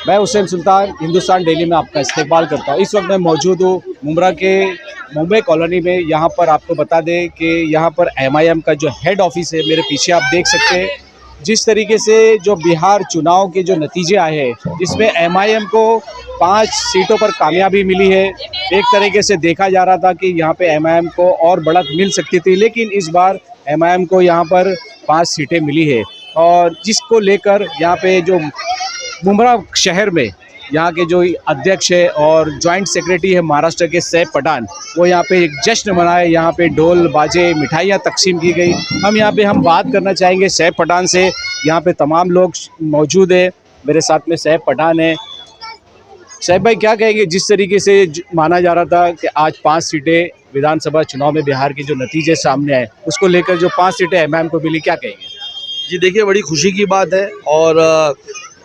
मैं हुसैन सुल्तान हिंदुस्तान डेली में आपका इस्तेकबाल करता हूँ। इस वक्त मैं मौजूद हूँ मुंब्रा के मुंबई कॉलोनी में। यहाँ पर आपको बता दें कि यहाँ पर एमआईएम का जो हेड ऑफिस है, मेरे पीछे आप देख सकते हैं जिस तरीके से जो बिहार चुनाव के जो नतीजे आए हैं, जिसमें एमआईएम को 5 सीटों पर कामयाबी मिली है। एक तरीके से देखा जा रहा था कि यहाँ पे एमआईएम को और बढ़त मिल सकती थी, लेकिन इस बार एमआईएम को यहाँ पर 5 सीटें मिली है और जिसको लेकर यहाँ पे जो मुंब्रा शहर में यहाँ के जो अध्यक्ष है और जॉइंट सेक्रेटरी है महाराष्ट्र के सैफ पठान, वो यहाँ पे एक जश्न मनाए। यहाँ पे ढोल बाजे मिठाइयाँ तकसीम की गई। हम बात करना चाहेंगे सैफ पठान से। यहाँ पे तमाम लोग मौजूद है, मेरे साथ में सैफ पठान है। सैफ भाई, क्या कहेंगे जिस तरीके से माना जा रहा था कि आज 5 सीटें विधानसभा चुनाव में बिहार के जो नतीजे सामने आए, उसको लेकर जो 5 सीटें एमआईएम को मिली, क्या कहेंगे? जी देखिए, बड़ी खुशी की बात है। और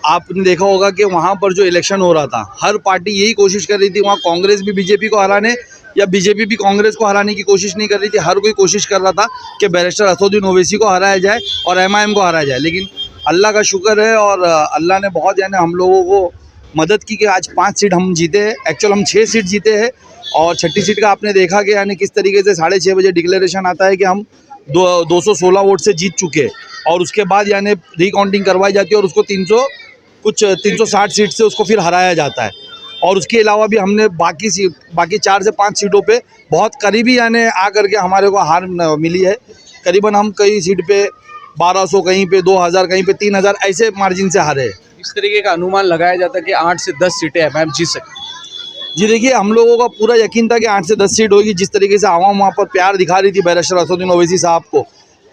आपने देखा होगा कि वहाँ पर जो इलेक्शन हो रहा था, हर पार्टी यही कोशिश कर रही थी, वहाँ कांग्रेस भी बीजेपी को हराने या बीजेपी भी कांग्रेस को हराने की कोशिश नहीं कर रही थी। हर कोई कोशिश कर रहा था कि बैरिस्टर असदुद्दीन ओवैसी को हराया जाए और एमआईएम को हराया जाए। लेकिन अल्लाह का शुक्र है और अल्लाह ने बहुत यानी हम लोगों को मदद की कि आज 5 सीट हम जीते हैं। एक्चुअल हम 6 सीट जीते हैं और 6ठी सीट का आपने देखा कि यानी किस तरीके से 6:30 बजे डिक्लेरेशन आता है कि हम 216 वोट से जीत चुके हैं और उसके बाद यानी रिकाउंटिंग करवाई जाती है और उसको 360 सीट से उसको फिर हराया जाता है। और उसके अलावा भी हमने बाकी 4 से 5 सीटों पे बहुत करीबी यानी आ करके हमारे को हार मिली है। करीबन हम कई सीट पे 1200, कहीं पे 2000, कहीं पे 3000 ऐसे मार्जिन से हारे। इस तरीके का अनुमान लगाया जाता है कि 8 से 10 सीटें एमआईएम जीत सकती है। जी देखिए, हम लोगों का पूरा यकीन था कि 8 से 10 सीट होगी। जिस तरीके से आवाम वहाँ पर प्यार दिखा रही थी बैरिस्टर असदुद्दीन ओवैसी साहब को,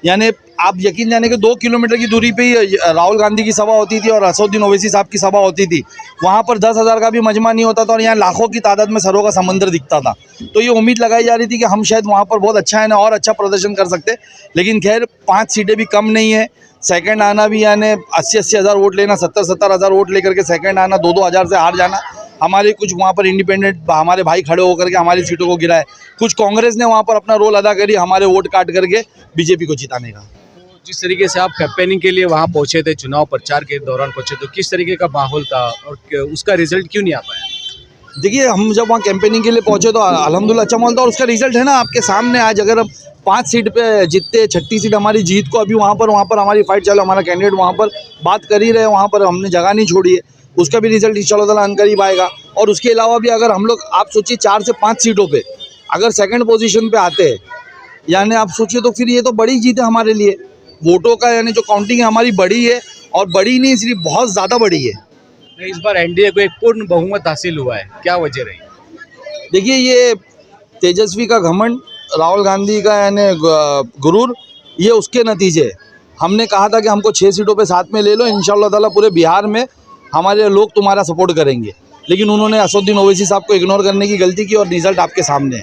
यानी आप यकीन जाने कि 2 किलोमीटर की दूरी पे ही राहुल गांधी की सभा होती थी और असदुद्दीन ओवैसी साहब की सभा होती थी। वहाँ पर 10,000 का भी मजमा नहीं होता था और यहाँ लाखों की तादाद में सरों का समंदर दिखता था। तो ये उम्मीद लगाई जा रही थी कि हम शायद वहाँ पर बहुत अच्छा है ना और अच्छा प्रदर्शन कर सकते। लेकिन खैर 5 सीटें भी कम नहीं है। सेकंड आना भी यानी 80-80 हज़ार वोट लेना, 70-70 हज़ार वोट लेकर के सेकंड आना, 2-2 हज़ार से हार जाना। हमारे कुछ वहाँ पर इंडिपेंडेंट हमारे भाई खड़े होकर के हमारी सीटों को गिराए। कुछ कांग्रेस ने वहाँ पर अपना रोल अदा करी हमारे वोट काट करके बीजेपी को जिताने का। जिस तरीके से आप कैंपेनिंग के लिए वहाँ पहुँचे थे, चुनाव प्रचार के दौरान पहुँचे, तो किस तरीके का माहौल था और उसका रिजल्ट क्यों नहीं आ पाया? देखिए, हम जब वहाँ कैंपेनिंग के लिए पहुँचे तो अल्हम्दुलिल्लाह अच्छा माहौल था और उसका रिजल्ट है ना आपके सामने। आज अगर हम 5 सीट पे जीतते, 6ठी सीट हमारी जीत को अभी वहाँ पर हमारी फाइट चालू, हमारा कैंडिडेट वहाँ पर बात कर ही रहे, वहाँ पर हमने जगह नहीं छोड़ी है। उसका भी रिजल्ट इंशाअल्लाह ताला अनकरीब आएगा। और उसके अलावा भी अगर हम लोग आप सोचिए 4 से 5 सीटों पे अगर सेकंड पोजीशन पे आते हैं, यानी आप सोचिए तो फिर ये तो बड़ी जीत है हमारे लिए। वोटों का यानी जो काउंटिंग है हमारी बड़ी है और बड़ी नहीं सिर्फ बहुत ज़्यादा बड़ी है। इस बार एनडीए को एक पूर्ण बहुमत हासिल हुआ है, क्या वजह रही? देखिए, ये तेजस्वी का घमंड, राहुल गांधी का यानी गुरूर, ये उसके नतीजे। हमने कहा था कि हमको 6 सीटों पे साथ में ले लो, इंशाअल्लाह ताला पूरे बिहार में हमारे लोग तुम्हारा सपोर्ट करेंगे। लेकिन उन्होंने असदुद्दीन ओवैसी साहब को इग्नोर करने की गलती की और रिजल्ट आपके सामने है।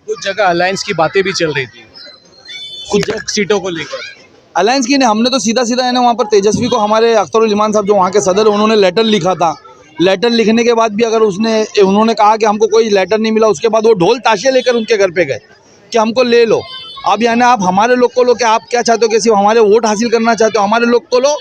कुछ जगह अलायंस की बातें भी चल रही थी कुछ सीटों को लेकर। अलायंस की नहीं, हमने तो सीधा है ना वहाँ पर तेजस्वी को, हमारे अख्तरुल इमान साहब जो वहाँ के सदर, उन्होंने लेटर लिखा था। लेटर लिखने के बाद भी अगर उन्होंने कहा कि हमको कोई लेटर नहीं मिला, उसके बाद वो ढोल ताशे लेकर उनके घर पे गए कि हमको ले लो। अब यानी आप हमारे लोग को लो, कि आप क्या चाहते हो कि सिर्फ हमारे वोट हासिल करना चाहते हो, हमारे लोग को लो।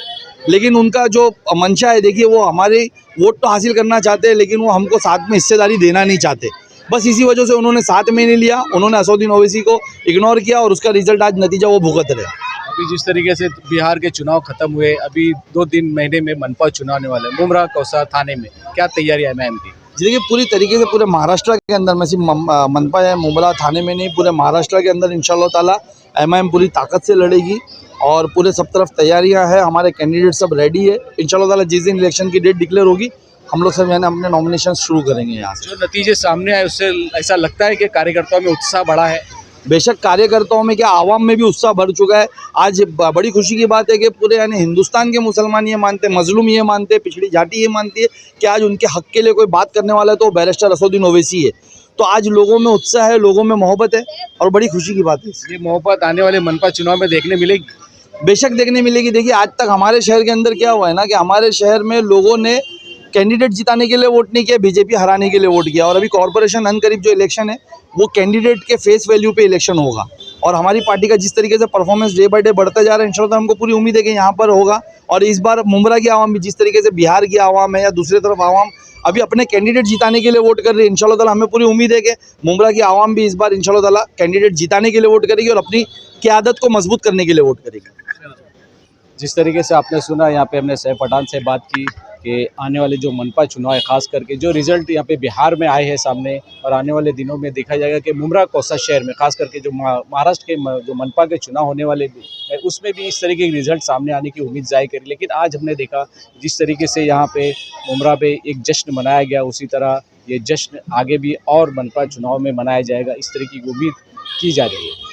लेकिन उनका जो मंशा है, देखिए, वो हमारे वोट तो हासिल करना चाहते हैं लेकिन वो हमको साथ में हिस्सेदारी देना नहीं चाहते। बस इसी वजह से उन्होंने साथ में नहीं लिया, उन्होंने असदुद्दीन ओवैसी को इग्नोर किया और उसका रिजल्ट आज नतीजा वो भुगत रहे। अभी जिस तरीके से बिहार के चुनाव खत्म हुए, अभी 2-3 महीने में मनपा चुनाव आने वाले, मुंब्रा कौसा थाने में क्या तैयारी है एमआईएम की? देखिए, पूरी तरीके से पूरे महाराष्ट्र के अंदर में, सिर्फ मनपा है मुंब्रा थाने में नहीं, पूरे महाराष्ट्र के अंदर इंशाअल्लाह ताला एमआईएम पूरी ताकत से लड़ेगी और पूरे सब तरफ तैयारियां हैं। हमारे कैंडिडेट सब रेडी है। इंशाअल्लाह ताला जिस दिन इलेक्शन की डेट डिक्लेयर होगी, हम लोग सब यानी अपने नॉमिनेशन शुरू करेंगे। यहाँ से जो नतीजे सामने आए उससे ऐसा लगता है कि कार्यकर्ताओं में उत्साह बढ़ा है। बेशक कार्यकर्ताओं में क्या, आवाम में भी उत्साह बढ़ चुका है। आज बड़ी खुशी की बात है कि पूरे यानी हिंदुस्तान के मुसलमान ये मानते, मजलूम ये मानते, पिछड़ी जाति ये मानती है कि आज उनके हक के लिए कोई बात करने वाला है तो बैरिस्टर असदुद्दीन ओवैसी है। तो आज लोगों में उत्साह है, लोगों में मोहब्बत है और बड़ी खुशी की बात है। ये मोहब्बत आने वाले मनपा चुनाव में देखने मिलेगी? बेशक देखने मिलेगी। देखिए, आज तक हमारे शहर के अंदर क्या हुआ है ना कि हमारे शहर में लोगों ने कैंडिडेट जिताने के लिए वोट नहीं किया, बीजेपी हराने के लिए वोट किया। और अभी कॉर्पोरेशन अनकरीब जो इलेक्शन है वो कैंडिडेट के फेस वैल्यू पे इलेक्शन होगा। और हमारी पार्टी का जिस तरीके से परफॉर्मेंस डे बाय डे बढ़ता जा रहा है, इंशाल्लाह हमको पूरी उम्मीद है कि यहाँ पर होगा। और इस बार मुंब्रा की आवाम भी जिस तरीके से बिहार की आवाम है या दूसरी तरफ आवाम अभी अपने कैंडिडेट जिताने के लिए वोट कर रही है, इंशाल्लाह ताला हमें पूरी उम्मीद है कि मुंब्रा की आवाम भी इस बार इंशाल्लाह ताला कैंडिडेट जिताने के लिए वोट करेगी और अपनी क़यादत को मजबूत करने के लिए वोट करेगी। जिस तरीके से आपने सुना, यहाँ पे हमने सैफ पठान से बात की कि आने वाले जो मनपा चुनाव है, खास करके जो रिजल्ट यहाँ पे बिहार में आए हैं सामने, और आने वाले दिनों में देखा जाएगा कि मुंब्रा कौसा शहर में खास करके जो महाराष्ट्र के जो मनपा के चुनाव होने वाले है, उसमें भी इस तरीके के रिजल्ट सामने आने की उम्मीद जाहिर करी। लेकिन आज हमने देखा जिस तरीके से यहाँ पे मुंब्रा पे एक जश्न मनाया गया, उसी तरह ये जश्न आगे भी और मनपा चुनाव में मनाया जाएगा, इस तरीके की उम्मीद की जा रही है।